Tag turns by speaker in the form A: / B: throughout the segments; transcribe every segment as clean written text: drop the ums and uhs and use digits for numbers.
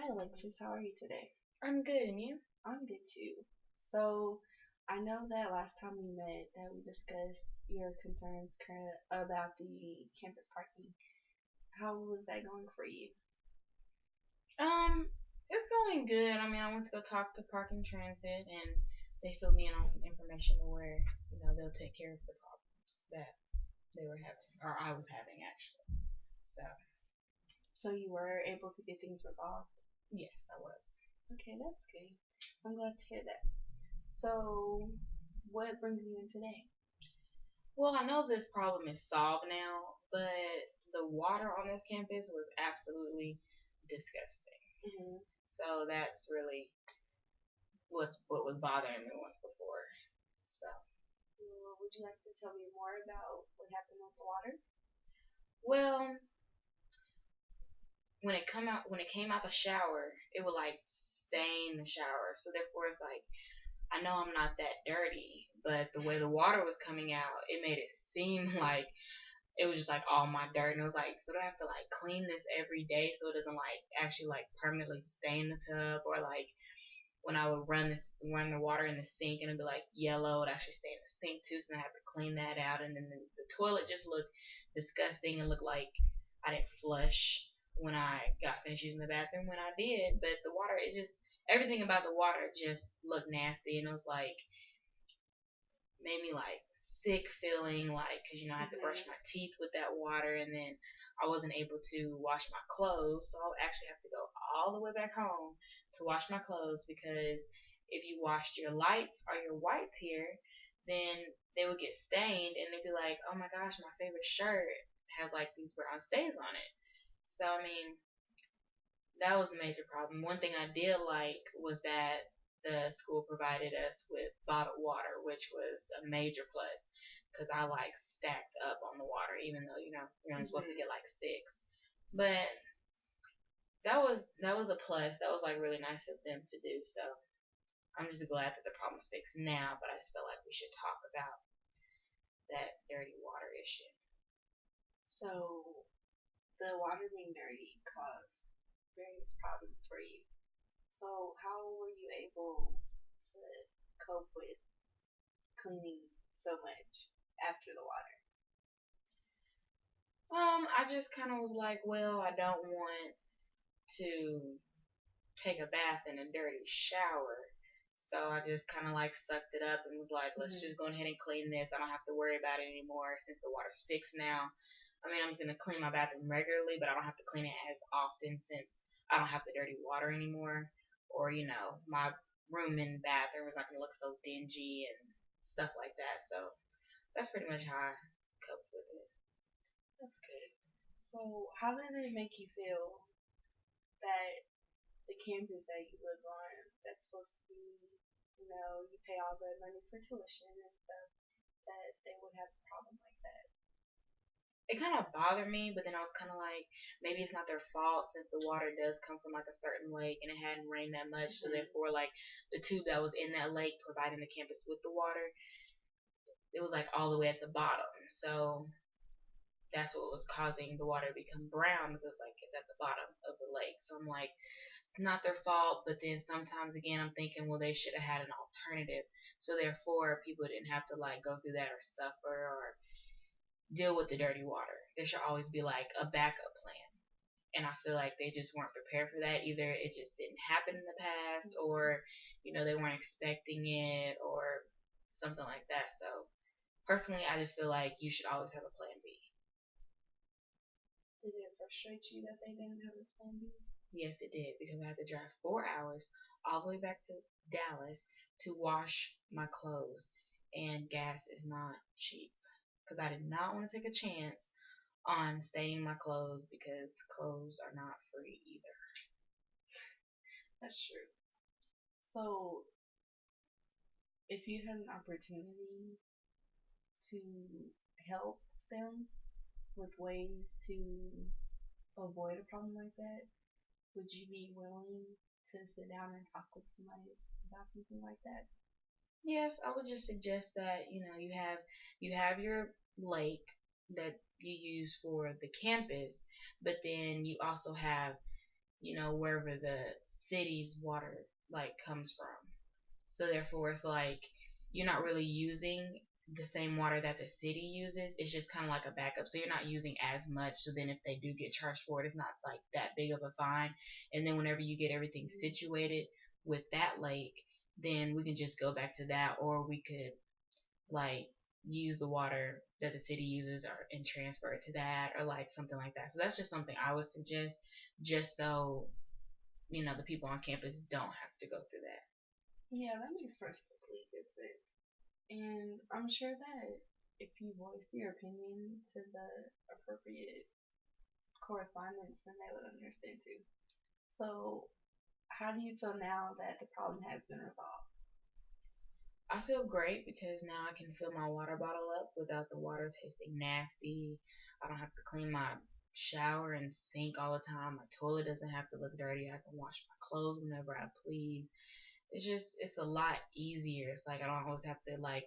A: Hi, Alexis. How are you today?
B: I'm good, and you?
A: I'm good too. So, I know that last time we met that we discussed your concerns about the campus parking. How was that going for you?
B: Um, it's going good. I mean, I went to go talk to Parking Transit, and they filled me in on some information to where they'll take care of the problems that they were having, or I was having actually. So
A: So you were able to get things resolved?
B: yes, I was.
A: Okay, that's good. I'm glad to hear that. So, what brings you in today?
B: Well, I know this problem is solved now, but the water on this campus was absolutely disgusting.
A: Hmm.
B: So that's really what was bothering me once before. So
A: Well, would you like to tell me more about what happened with the water?
B: well, when it came out the shower, it would like stain the shower. So therefore, it's like I know I'm not that dirty, but the way the water was coming out, it made it seem like it was just like all my dirt, and it was like, so do I have to like clean this every day so it doesn't like actually like permanently stain the tub, or like when I would run the water in the sink and it'd be like yellow, it'd actually stay in the sink too, so then I have to clean that out, and then the toilet just looked disgusting and looked like I didn't flush when I got finished using the bathroom when I did, but the water, it just everything about the water just looked nasty, and it was like made me like sick feeling like because I had to brush
A: Hmm.
B: my teeth with that water, and then I wasn't able to wash my clothes, so I would actually have to go all the way back home to wash my clothes because if you washed your lights or your whites here, then they would get stained, and they'd be like, oh my gosh, my favorite shirt has like these brown stains on it. So I mean, that was a major problem. One thing I did like was that the school provided us with bottled water, which was a major plus because I like stacked up on the water, even though you're only supposed to
A: Hmm.
B: get like six. But that was a plus. That was like really nice of them to do. So I'm just glad that the problem's fixed now. But I just felt like we should talk about that dirty water issue.
A: So, the water being dirty caused various problems for you. So, how were you able to cope with cleaning so much after the water?
B: I just kind of was like, well, I don't want to take a bath in a dirty shower. So I just kind of like sucked it up and was like, let's
A: Hmm.
B: just go ahead and clean this. I don't have to worry about it anymore since the water's fixed now. I mean, I'm just gonna clean my bathroom regularly, but I don't have to clean it as often since I don't have the dirty water anymore. Or my room and bathroom is not gonna look so dingy and stuff like that. So that's pretty much how I coped with it.
A: That's good. So, how did it make you feel that the campus that you live on, that's supposed to be, you pay all the money for tuition and stuff, that they would have a problem like that?
B: It kind of bothered me, but then I was kind of like, maybe it's not their fault since the water does come from like a certain lake and it hadn't rained that much. So
A: Hmm.
B: therefore, like the tube that was in that lake providing the campus with the water, it was like all the way at the bottom. So that's what was causing the water to become brown because like it's at the bottom of the lake. So I'm like, it's not their fault. But then sometimes again, I'm thinking, well, they should have had an alternative. So therefore, people didn't have to like go through that or suffer or deal with the dirty water. There should always be like a backup plan, and I feel like they just weren't prepared for that. Either it just didn't happen in the past,
A: Hmm.
B: or they weren't expecting it, or something like that. So personally, I just feel like you should always have a plan B.
A: Did it frustrate you that they didn't have a plan B?
B: Yes, it did because I had to drive 4 hours all the way back to Dallas to wash my clothes, and gas is not cheap because I did not want to take a chance on staining my clothes because clothes are not free either.
A: That's true. So, if you had an opportunity to help them with ways to avoid a problem like that, would you be willing to sit down and talk with somebody about something like that?
B: Yes, I would just suggest that you have your lake that you use for the campus, but then you also have wherever the city's water like comes from. So therefore, it's like you're not really using the same water that the city uses. It's just kind of like a backup. So you're not using as much. So then if they do get charged for it, it's not like that big of a fine. And then whenever you get everything situated with that lake, then we can just go back to that, or we could like use the water that the city uses or and transfer it to that, or like something like that. So that's just something I would suggest, just so the people on campus don't have to go through that.
A: Yeah, that makes perfectly good sense. And I'm sure that if you voice your opinion to the appropriate correspondence, then they would understand too. So, how do you feel now that the problem has been resolved?
B: I feel great because now I can fill my water bottle up without the water tasting nasty. I don't have to clean my shower and sink all the time. My toilet doesn't have to look dirty. I can wash my clothes whenever I please. It's a lot easier. It's like I don't always have to like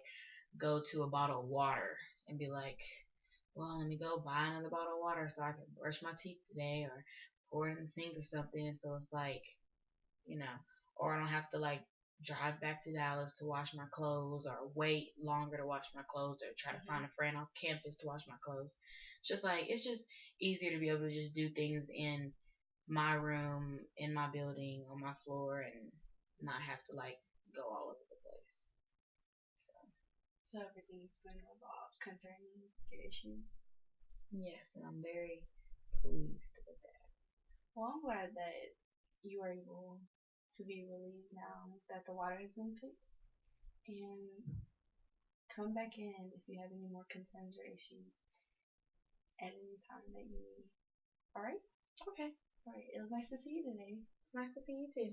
B: go to a bottle of water and be like, well, let me go buy another bottle of water so I can brush my teeth today, or pour it in the sink or something. So it's like, you know, or I don't have to like drive back to Dallas to wash my clothes, or wait longer to wash my clothes, or try to find a friend off campus to wash my clothes. It's just easier to be able to just do things in my room, in my building, on my floor, and not have to like go all over the place. So
A: So everything's been resolved concerning your issues.
B: yes, and I'm very pleased with that.
A: Well, I'm glad that you were able to be relieved now that the water has been fixed. And come back in if you have any more concerns or issues at any time that you need. Alright?
B: Okay,
A: Alright, it was nice to see you today.
B: it's nice to see you too.